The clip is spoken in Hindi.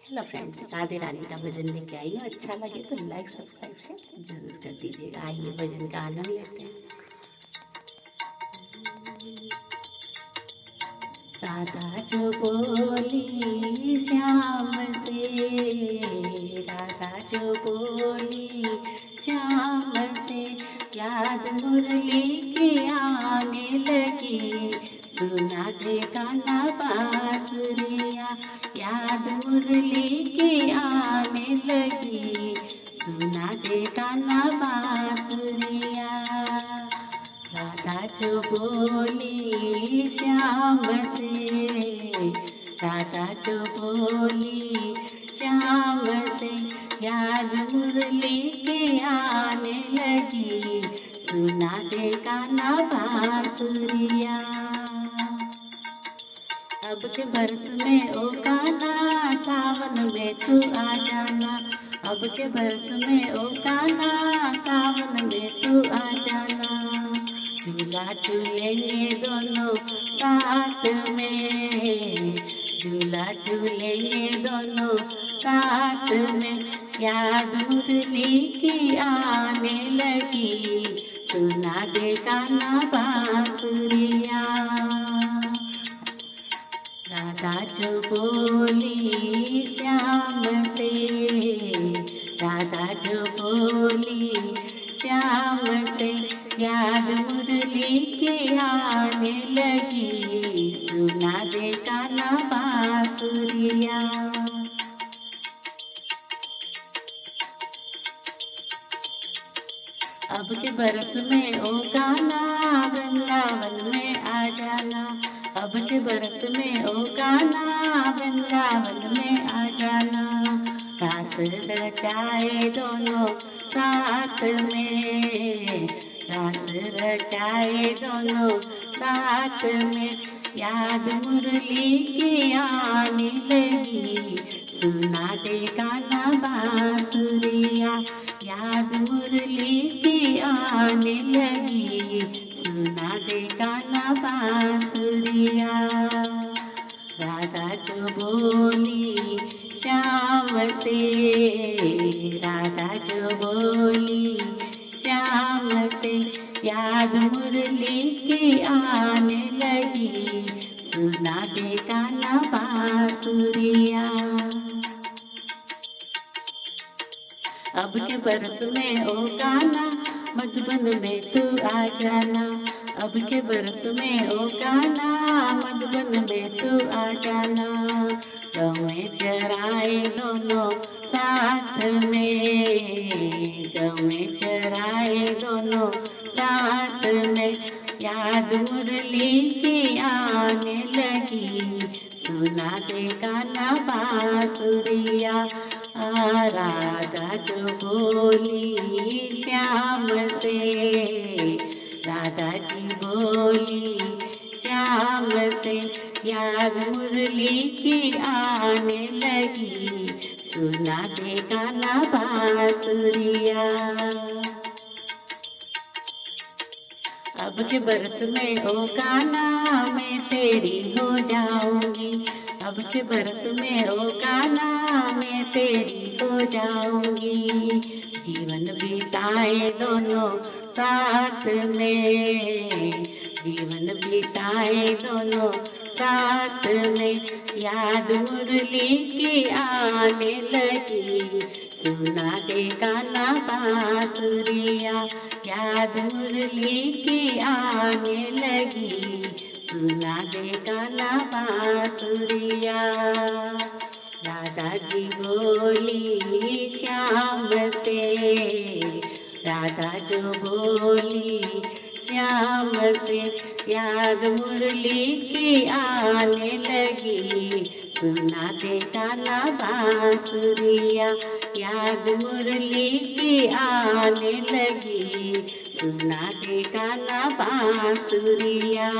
हेलो फ्रेंड्स, राधे रानी का भजन लेके आई हूँ। अच्छा लगे तो लाइक सब्सक्राइब शेयर जरूर कर दीजिएगा। आइए भजन का आनंद लेते हैं। राधा जो बोली श्याम से, राधा जो बोली श्याम से, याद मुरली की आने लगी। सुना दे कान्हा बांसुरिया, याद मुरली की आने लगी। सुना दे कान्हा बांसुरिया। राधा जो बोली श्याम से, राधा जो बोली श्याम से, याद मुरली के आने लगी। सुना दे कान्हा बांसुरिया। अब के बरस में ओ कान्हा, सावन में तू आ जाना। अब के बरस में ओ कान्हा, सावन में तू आ जाना। झूला झूलेंगे दोनों साथ में, झूला झूलेंगे दोनों साथ में। याद मुरली की आने लगी। सुना दे कान्हा बांसुरिया। राधा जो बोली श्याम से, राधा जो बोली श्याम से, याद मुरली की आने लगी। सुना दे कान्हा बांसुरिया। अब के बरस में ओ कान्हा, वृंदावन में आ जाना। अब के बरस में ओ कान्हा, वृंदावन में आ जाना। रास रचाए दोनों साथ में, रास रचाए दोनों साथ में। याद मुरली की आने लगी। सुना दे कान्हा बांसुरिया, याद मुरली की आने लगी। सुना दे कान्हा बांसुरिया। राधा जो बोली श्याम से, राधा जो बोली श्याम से, याद मुरली की आने लगी। सुना दे कान्हा बांसुरिया। अब के बरस में ओ कान्हा, मधुबन में तू आ जाना। अब के बरस में ओ कान्हा, मधुबन में तू आ जाना। गौएं चराए दोनों साथ में, गौएं चराए दोनों साथ में। याद मुरली की आने लगी। सुना दे कान्हा बांसुरिया। राधा जो बोली श्याम से, राधा जी बोली श्याम से, याद मुरली की आने लगी। सुना दे कान्हा बांसुरिया। अब के बरस में ओ कान्हा, मैं तेरी हो जाऊंगी। अब के बरस में ओ कान्हा, मैं तेरी हो जाऊंगी। जीवन बिताए दोनों साथ में, जीवन बिताए दोनों साथ में। याद मुरली की आने लगी। सुना दे कान्हा बांसुरिया, याद मुरली की आने लगी। सुना दे कान्हा बांसुरिया। राधा जी बोली श्याम से, राधा जो बोली श्याम से, याद मुरली की आने लगी। सुना दे कान्हा बांसुरिया, याद मुरली की आने लगी। सुना दे कान्हा बांसुरिया।